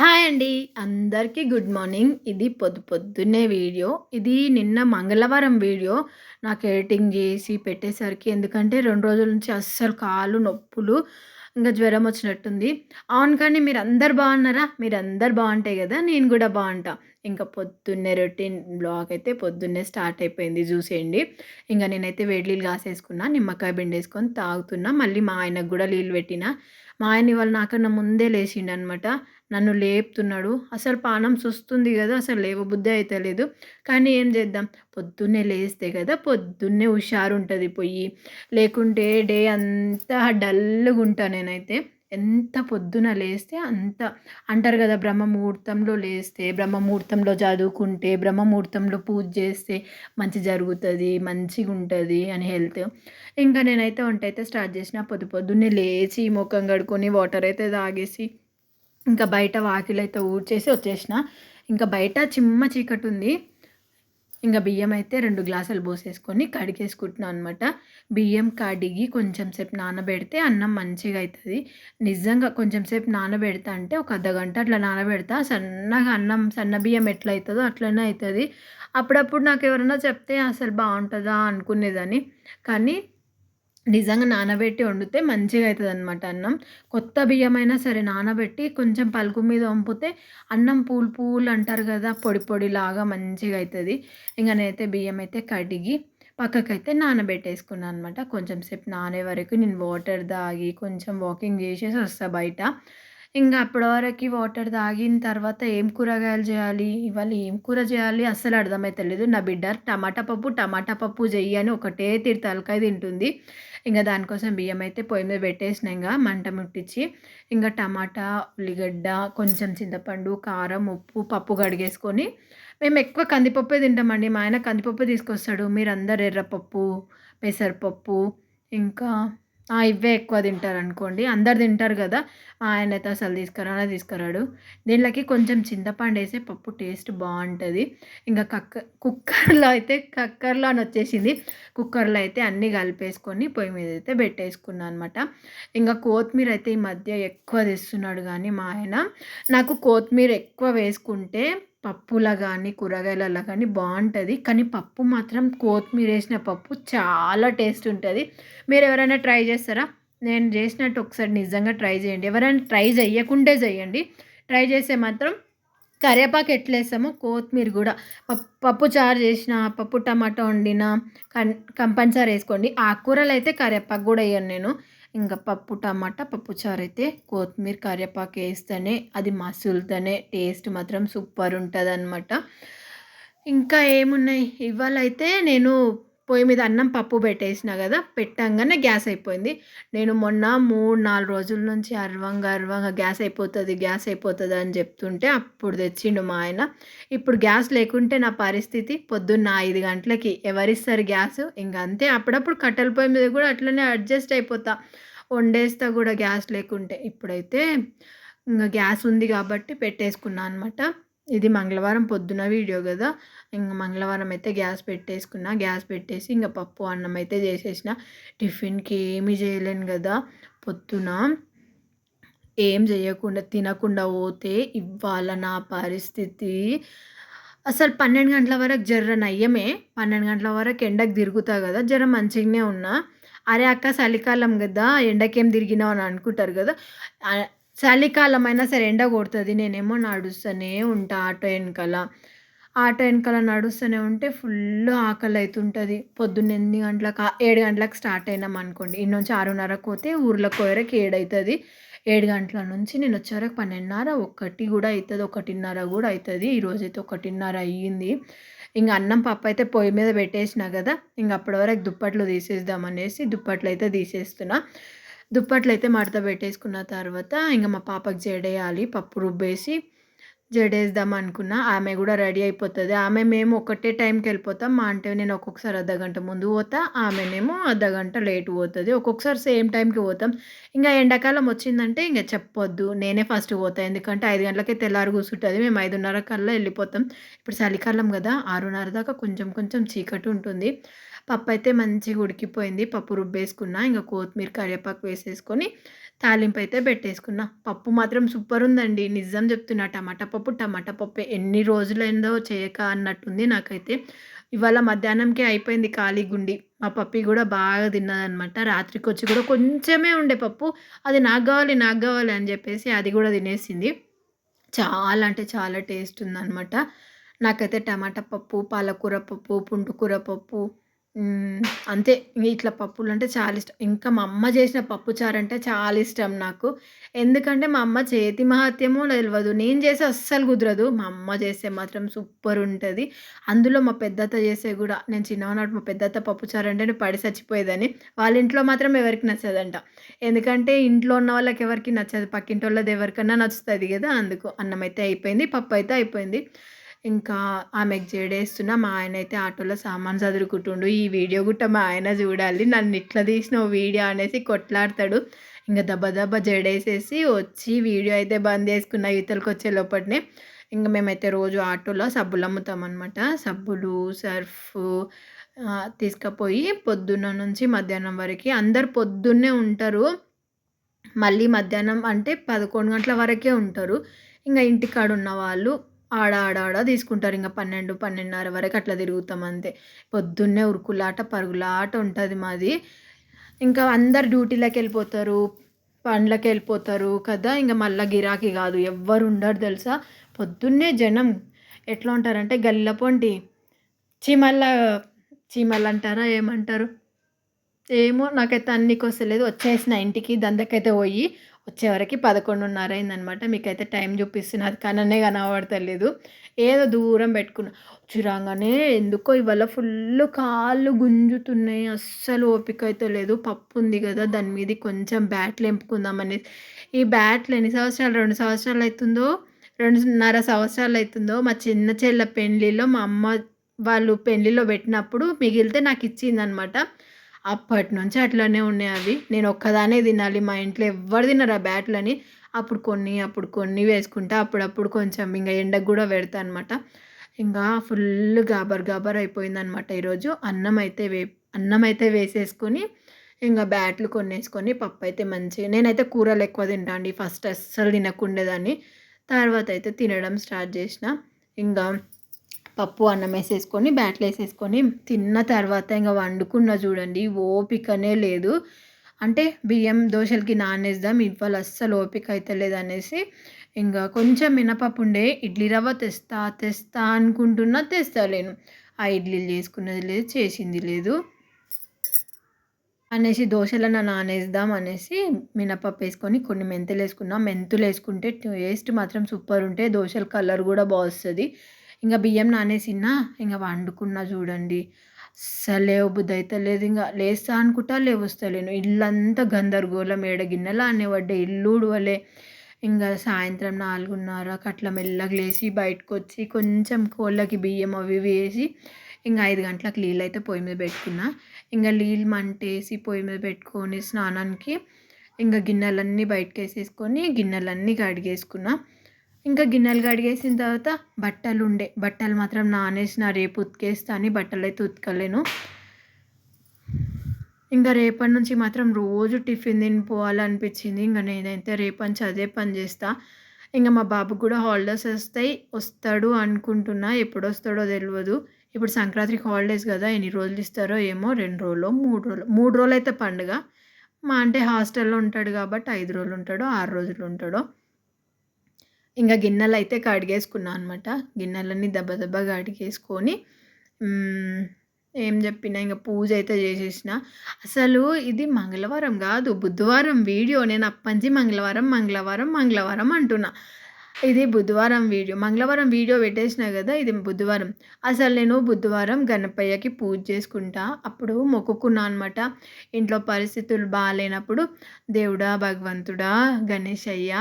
Hi అండి. అందరికీ good morning. ఇది పొద్దున్నే వీడియో. ఇది నిన్న మంగళవారం వీడియో. నాకు ఎడిటింగ్ జేసి పెట్టేసరికి ఎందుకంటే 2 రోజుల నుంచి అస్సలు కాళ్ళు నొప్పులు, ఇంగా జ్వరం వచ్చినట్టుంది. అవును కానీ మీరందరూ బాగున్నారా? మీరందరూ బావుంటే గదా! నేను గూడా బావుంటా. ఇంకా పొద్దున్నే రొటీన్ బ్లాగ్ అయితే పొద్దున్నే స్టార్ట్ అయిపోయింది జూసేయండి. ఇంగ నేనైతే వేడి నీళ్ళు గాసేసుకున్నా. నిమ్మకాయ పిండేసుకొని తాగుతున్నా. మళ్ళీ మా ఆయనకు గూడా నీళ్ళు పెట్టినా. మా ఆయన ఇవాళ నాకన్నా ముందే లేచిండనమాట. నన్ను లేపుతున్నాడు. అసలు పానం సుస్తుంది గదా! అసలు లేవబుద్దే అయితలేదు. కానీ ఏం చేద్దాం, పొద్దున్నే లేస్తే గదా పొద్దున్నే హుషారుంటది పొయ్యి. లేకుంటే డే అంతా డల్‌గుంటా నేనైతే. ఎంత పొద్దున లేస్తే అంత అంటారు గదా! బ్రహ్మముహూర్తంలో లేస్తే, బ్రహ్మముహూర్తంలో చదువుకుంటే, బ్రహ్మముహూర్తంలో పూజ చేస్తే మంచి జరుగుతది, మంచిగుంటది అని హెల్త్. ఇంకా నేనైతే వంటైతే స్టార్ట్ చేసిన. పొద్దున్నే లేచి మొఖం కడుక్కొని వాటర్ అయితే తాగేసి ఇంకా బయట వాకిలైతే ఊడ్చేసి వచ్చేసిన. ఇంకా బయట చిమ్మ చీకటుంది. ఇంక బియ్యమైతే 2 గ్లాసులు పోసేసుకొని కడిగేసుకుంటున్నా అనమాట. బియ్యం కడిగి కొంచెం సేపు నానబెడితే అన్నం మంచిగా అయితది. నిజంగా కొంచెం సేపు నానబెడతా అంటే ఒక అర్ధగంట అట్లా నానబెడతా. సన్నగా అన్నం సన్న బియ్యం ఎట్లయితదో అట్లనే అయితది. అప్పుడప్పుడు నాకెవరన్నా చెప్తే అసలు బావుంటదా అనుకునేదాన్ని. కానీ నిజంగా నానబెట్టి వండితే మంచిగా అయితదనమాట అన్నం. కొత్త బియ్యమైనా సరే నానబెట్టి కొంచెం పలుకు మీద వంపితే అన్నం పూలు పూలు అంటారు గదా! పొడి పొడిలాగా మంచిగా అయితది. ఇంక నేనైతే బియ్యం అయితే కడిగి పక్కకైతే నానబెట్టేసుకున్నా అనమాట. కొంచెం సేపు నానే వరకు నేను వాటర్ తాగి కొంచెం వాకింగ్ చేసేసి వస్తా బయట. ఇంగ అప్పటి వరకి వాటర్ తాగిన తర్వాత ఏం కూరగాయలు చేయాలి? ఇవాళ ఏం కూర చేయాలి? అస్సలు అర్థమైతలేదు. నా బిడ్డ టమాటా పప్పు చెయ్యి అని ఒకటే తలకాయ తింటుంది. ఇంగ దానికోసం బియ్యమైతే పొయ్యి మీద పెట్టేసినా మంట ముట్టిచ్చి. ఇంగ టమాటా, ఉల్లిగడ్డ, కొంచెం చింతపండు, కారం, ఉప్పు, పప్పు కడిగేసుకొని మేమెక్కువ కందిపప్పే తింటామండి. మా ఆయన కందిపప్పే తీసుకొస్తాడు. మీరందరూ ఎర్రపప్పు, పెసరపప్పు ఇంకా ఇవే ఎక్కువ తింటారనుకోండి. అందరు తింటారు గదా! మా ఆయనయితే అసలు తీసుకురాడు. దీంట్లోకి కొంచెం చింతపండేస్తే పప్పు టేస్ట్ బావుంటది. ఇంగ కుక్కర్‌లో అయితే కక్కర్లో అనొచ్చేసింది. కుక్కర్‌లో అయితే అన్నీ కలిపేసుకొని పొయ్యి మీదైతే పెట్టేసుకున్నా అనమాట. ఇంగ కొత్తిమీర అయితే ఈ మధ్య ఎక్కువ తెస్తున్నాడు గానీ మా ఆయన. నాకు కొత్తిమీర ఎక్కువ వేసుకుంటే పప్పులో గానీ, కూరగాయలలో గానీ బావుంటది. కానీ పప్పు మాత్రం కొత్తిమీరేసిన పప్పు చాలా టేస్ట్ ఉంటది. మీరెవరైనా ట్రై చేస్తారా? నేను చేసినట్టు ఒకసారి నిజంగా ట్రై చేయండి. ఎవరైనా ట్రై చెయ్యకుంటే చేయండి. ట్రై చేస్తే మాత్రం కరివేపాకు ఎట్లేస్తామో కొత్తిమీర గూడా పప్పు చారు చేసినా, పప్పు టమాటా వండినా కంపల్సరీ ఏసుకోండి. ఆకుకూరలైతే కరివేపాకు గూడా ఎయ్యను నేను. ఇంక పప్పు టమాటా, పప్పు చారైతే కొత్తిమీర, కరివేపాకు ఏస్తేనే అది మసులుతేనే టేస్ట్ మాత్రం సూపర్ ఉంటదనమాట. ఇంకా ఏమున్నాయి, ఇవాళైతే నేను పొయ్యి మీద అన్నం, పప్పు పెట్టేసినా గదా! పెట్టంగానే గ్యాస్ అయిపోయింది. నేను మొన్న 3, 4 రోజుల నుంచి అరవంగా గ్యాస్ అయిపోతది అని జెప్తుంటే అప్పుడు తెచ్చిండు మా ఆయన. ఇప్పుడు గ్యాస్ లేకుంటే నా పరిస్థితి పొద్దున్న 5 గంటలకి ఎవరిస్తారు గ్యాసు? ఇంక అంతే. అప్పుడప్పుడు కట్టెల పొయ్యి మీద గూడా అట్లనే అడ్జస్ట్ అయిపోతా. వండేస్తా గూడా గ్యాస్ లేకుంటే. ఇప్పుడైతే ఇంగ గ్యాస్ ఉంది గాబట్టి పెట్టేసుకున్నా అనమాట. ఇది మంగళవారం పొద్దున వీడియో గదా! ఇంగ మంగళవారం అయితే గ్యాస్ పెట్టేసుకున్నా. గ్యాస్ పెట్టేసి ఇంగ పప్పు, అన్నం అయితే జేసేసిన. టిఫిన్‌కి ఏమి జేయలేను గదా! పొద్దున ఏం జేయకుండా, తినకుండా పోతే ఇవాళ నా పరిస్థితి అసలు 12 గంటల వరకు జర నయ్యమే. 12 గంటల వరకు ఎండకు తిరుగుతా గదా! జర మంచిగనే ఉన్నా. అరే అక్క చలికాలం గదా! ఎండకేం తిరిగినావు అని అనుకుంటారు గదా! ఆహ్, చలికాలం అయినా సరే ఎండ కొడతది. నేనేమో నడుస్తూనే ఉంటా ఆటో ఎనకాల నడుస్తూనే ఉంటే ఫుల్లు ఆకలైతుంటది. పొద్దున్న ఎన్ని గంటలకు 7 గంటలకు స్టార్ట్ అయినామనుకోండి. ఈడ నుంచి 6:30కి పోతే ఊర్లోకి పోయేవరకు 7 అయితది. 7 గంటల నుంచి నేనొచ్చే వరకు 12:30, 1 గూడా అయితది. 1:30 గూడా అయితది. ఈరోజైతే 1:30 అయ్యింది. ఇంగ అన్నం, పప్పయితే పొయ్యి మీద పెట్టేసినా గదా! ఇంగ అప్పటి వరకు దుప్పట్లు తీసేద్దామనేసి దుప్పట్లయితే తీసేస్తున్నా. దుప్పట్లయితే మడత పెట్టేసుకున్న తర్వాత ఇంగ మా పాపకి జడేయాలి. పప్పు రుబ్బేసి జడేద్దాం అనుకున్నా. ఆమె గూడా రెడీ అయిపోతది. మేము ఒకటే టైంకెళ్ళిపోతాం. అంటే నేను ఒక్కొక్కసారి అర్ధగంట ముందు పోతా. ఆమెనేమో అర్ధగంట లేట్ పోతది. ఒక్కొక్కసారి సేమ్ టైంకి పోతాం. ఇంగ ఎండాకాలం వచ్చిందంటే ఇంగ చెప్పొద్దు. నేనే ఫస్ట్ పోతా. ఎందుకంటే 5 గంటలకే తెల్లారి కూసుంటది. మేము 5:30 కల్లా ఎళ్ళిపోతాం. ఇప్పుడు చలికాలం గదా! 6:30 దాకా కొంచెం కొంచెం చీకటి ఉంటుంది. పప్పు అయితే మంచిగా ఉడికిపోయింది. పప్పు రుబ్బేసుకున్నా. ఇంక కొత్తిమీర, కరివేపాకు వేసేసుకొని తాలింపు అయితే పెట్టేసుకున్నా. పప్పు మాత్రం సూపర్ ఉందండి. నిజం చెప్తున్నా. టమాటా పప్పే ఎన్ని రోజులైందో చేయక అన్నట్టుంది నాకైతే. ఇవాళ మధ్యాహ్నంకే అయిపోయింది ఖాళీగుండి. మా పప్పి గూడా బాగా తిన్నదనమాట. రాత్రికొచ్చి కూడా కొంచెమే ఉండే పప్పు. అది నాకు గావాలి అని జెప్పేసి అది గూడా తినేసింది. చాలా అంటే చాలా టేస్ట్ ఉందనమాట. నాకైతే టమాటా పప్పు, పాలకూర పప్పు, పుంటుకూర పప్పు అంతే. ఇట్లా పప్పులంటే చాలా ఇష్టం. ఇంకా మా అమ్మ చేసిన పప్పు చారంటే చాలా ఇష్టం నాకు. ఎందుకంటే మా అమ్మ చేతి మహాత్యమో తెలవదు. నేను చేస్తే అస్సలు కుదరదు. మా అమ్మ చేస్తే మాత్రం సూపరుంటది. అందులో మా పెద్దత్త చేసేవి గూడా నేను చిన్నగున్నప్పుడు మా పెద్దత్త పప్పు చారు అంటేనే పడి చచ్చిపోయేదాన్ని. వాళ్ళ ఇంట్లో మాత్రం ఎవరికీ నచ్చదంట. ఎందుకంటే ఇంట్లో ఉన్న వాళ్ళకి ఎవరికీ నచ్చదు. పక్కింటోళ్ళది ఎవరికన్నా నచ్చుతది గదా! అందుకు. అన్నమైతే అయిపోయింది. పప్పయితే అయిపోయింది. ఇంకా ఆమెకు జడేస్తున్నా. మా ఆయనైతే ఆటోలో సామాను సదురుకుంటుండు. ఈ వీడియో గుట్ట మా ఆయన జూడాలి. నన్నిట్లా తీసినవు వీడియో అనేసి కొట్లాడతాడు. ఇంగ దబ దబ జడేసేసి వచ్చి వీడియో అయితే బంద్ జేసుకున్న ఇవతలకొచ్చే లోపటనే. ఇంగ మేమైతే రోజు ఆటోలో సబ్బులమ్ముతామనమాట. సబ్బులు, సర్ఫు తీసుకపోయి పొద్దున్న నుంచి మధ్యాహ్నం వరకి అందరూ పొద్దున్నే ఉంటారు. మళ్ళీ మధ్యాహ్నం అంటే 11 గంటల వరకే ఉంటారు. ఇంగ ఇంటికాడున్న వాళ్ళు ఆడ తీసుకుంటారు. ఇంగ 12, 12:30 వరకు అట్లా తిరుగుతాం అంతే. పొద్దున్నే ఉరుకులాట, పరుగులాట ఉంటది మాది. ఇంకా అందరు డ్యూటీలకెళ్ళిపోతారు. పనులకెళ్ళిపోతారు కదా! ఇంగ మళ్ళా గిరాకీ గాదు. ఎవ్వరు ఉండరు తెలుసా? పొద్దున్నే జనం ఎట్లా ఉంటారంటే గల్లపొంటి చీమల చీమలంటారా? ఏమంటారు? ఏమో నాకైతే అన్నికొస్తలేదు. వచ్చేసిన ఇంటికి దందకైతే పోయి వచ్చేవరకి 11:30 అయిందనమాట. మీకైతే టైం చూపిస్తున్నా. అది కననే కనబడతలేదు. ఏదో దూరం పెట్టుకున్నా. వచ్చి రాంగానే ఎందుకో ఇవాళ ఫుల్లు కాళ్ళు గుంజుతున్నాయి. అస్సలు ఓపిక అయితే లేదు. పప్పు ఉంది గదా! దాని మీదకి కొంచెం బ్యాట్లు ఎంపుకుందామనేసి ఈ బ్యాట్లు ఎన్ని సంవత్సరాలు 2 సంవత్సరాలు అయితుందో, 2:30 సంవత్సరాలు అయితుందో మా చిన్న చెల్లె పెండ్లిలో మా అమ్మ వాళ్ళు పెళ్లిలో పెట్టినప్పుడు మిగిలితే నాకిచ్చిందనమాట. అప్పటినుంచి అట్లనే ఉన్నాయి అవి. నేను ఒక్కదాన్నే తినాలి. మా ఇంట్లో ఎవ్వరు తినరు ఆ బ్యాట్‌లని. అప్పుడు కొన్ని వేసుకుంటా. అప్పుడప్పుడు కొంచెం ఇంగ ఎండకు గూడా పెడతా అనమాట. ఇంగా ఫుల్ గాబర్ గాబర్ అయిపోయిందనమాట ఈరోజు. అన్నమైతే వేసేసుకొని ఇంగ బ్యాట్లు కొన్నేసుకొని పప్పయితే మంచిగా నేనైతే కూరలు ఎక్కువ తింటా అండి. ఫస్ట్ అస్సలు తినకుండేదాన్ని. తర్వాత అయితే తినడం స్టార్ట్ చేసిన. ఇంగా పప్పు, అన్నం ఏసేసుకొని, బ్యాట్‌లేసేసుకొని తిన్న తర్వాత ఇంగ వండుకున్నా చూడండి. ఓపికనే లేదు. అంటే బియ్యం దోసలకి నానేద్దాం. ఇవాళ అస్సలు ఓపిక అయితలేదనేసి ఇంగ కొంచెం మినపప్పుండే ఇడ్లీ రవ్వ తెస్తా అనుకుంటున్నా తెస్తలేను. ఆ ఇడ్లీలు చేసుకున్నది లేదు, చేసింది లేదు. అనేసి దోసలన్నా నానేద్దాం అనేసి మినపప్పేసుకొని కొన్ని మెంతులేసుకున్నా. మెంతులేసుకుంటే టేస్ట్ మాత్రం సూపరుంటాయి. దోసల కలర్ గూడా వస్తది. ఇంగ బియ్యం నానేసిన్నా, ఇంగ వండుకున్నా చూడండి. అస్సలు లేవబుద్దయితలేదు ఇంగ. లేస్తా అనుకుంటా లేవస్తలేను. ఇల్లంతా గందరగోళం. ఏడ గిన్నెలు ఆడనే పడ్డాయి. ఇల్లు ఊడవలే. ఇంగ సాయంత్రం 4:30కి అట్లా మెల్లగా లేసి బయటకొచ్చి కొంచెం కోళ్ళకి బియ్యం అవి ఇవి ఏసి ఇంగ 5 గంటలకు నీళ్ళైతే పొయ్యి మీద పెట్టుకున్నా. ఇంగ నీళ్ళు మంటేసి పొయ్యి మీద పెట్టుకొని స్నానానికి ఇంగ గిన్నెలన్నీ బయటకేసేసుకొని గిన్నెలన్నీ కడిగేసుకున్నా. ఇంకా గిన్నెలు కడిగేసిన తర్వాత బట్టలు మాత్రం నానేసిన. రేపు ఉతికేస్తా అని బట్టలైతే ఉతకలేను. ఇంక రేపటి నుంచి మాత్రం రోజు టిఫిన్ తిని పోవాలనిపించింది. ఇంగ నేనైతే రేపటి అదే పని చేస్తా. ఇంగ మా బాబుకి కూడా హాలిడేస్ వస్తాడు అనుకుంటున్నా. ఎప్పుడొస్తాడో తెలవదు. ఇప్పుడు సంక్రాంతికి హాలిడేస్ గదా! ఎన్ని రోజులు ఇస్తారో ఏమో 2 రోజులో, 3 రోజులో 3 రోజులైతే పండుగ. అంటే హాస్టల్‌లో ఉంటాడు కాబట్టి 5 రోజులు ఉంటాడో, 6 రోజులు ఉంటాడో. ఇంగ గిన్నెలైతే కడిగేసుకున్నా అనమాట. గిన్నెలన్నీ దబ దబ కడిగేసుకొని ఏం జెప్పినా ఇంగ పూజైతే జేసేసిన. అసలు ఇది మంగళవారం గాదు, బుధవారం వీడియో. నేను అప్పటినుంచి మంగళవారం అంటున్నా. ఇది బుధవారం వీడియో. మంగళవారం వీడియో పెట్టేసినా గదా! ఇది బుధవారం. అసలు నేను బుధవారం గణపయ్యకి పూజ చేసుకుంటా. అప్పుడు మొక్కుకున్నా అనమాట. ఇంట్లో పరిస్థితులు బాలేనప్పుడు దేవుడా, భగవంతుడా, గణేశయ్య,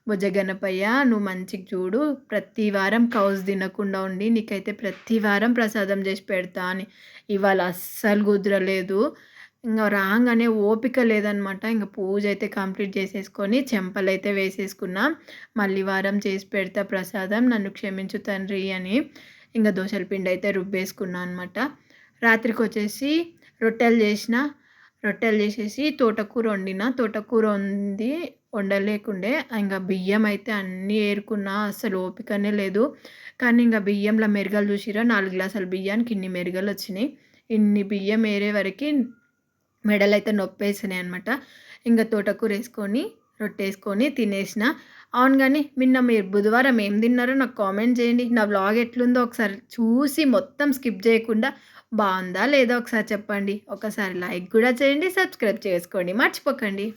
బుజ్జ గణపయ్య నువ్వు మంచిగా చూడు. ప్రతి వారం కౌస్ తినకుండా ఉండి నీకైతే ప్రతి వారం ప్రసాదం చేసి పెడతా అని. ఇవాళ అస్సలు కుదరలేదు. ఇంగ రాంగానే ఓపిక లేదనమాట. ఇంగ పూజ అయితే కంప్లీట్ చేసేసుకొని చెంపలైతే వేసేసుకున్నా. మళ్ళీ వారం చేసి పెడతా ప్రసాదం. నన్ను క్షమించు తండ్రి అని. ఇంగ దోసల పిండి అయితే రుబ్బేసుకున్నా అనమాట. రాత్రికొచ్చేసి రొట్టెలు చేసిన. రొట్టెలు చేసేసి తోటకూర వండిన. తోటకూర వండలేకుండే. ఇంక బియ్యం అయితే అన్నీ ఏరుకున్నా. అస్సలు ఓపికనే లేదు. కానీ ఇంక బియ్యంలో మెరగలు చూసిర్రా 4 గ్లాసుల బియ్యానికి ఇన్ని మెరగలొచ్చినాయి. ఇన్ని బియ్యం ఏరే వరకి మెడలైతే నొప్పేసినాయి అనమాట. ఇంక తోటకూరేసుకొని, రొట్టేసుకొని తినేసిన. అవును గానీ మీరు బుధవారం ఏం తిన్నారో నాకు కామెంట్ చేయండి. నా వ్లాగ్ ఎట్లుందో ఒకసారి చూసి మొత్తం స్కిప్ చేయకుండా బావుందా? లేదా? ఒకసారి చెప్పండి. ఒకసారి లైక్ గూడా చేయండి. సబ్స్క్రైబ్ చేసుకోండి. మర్చిపోకండి.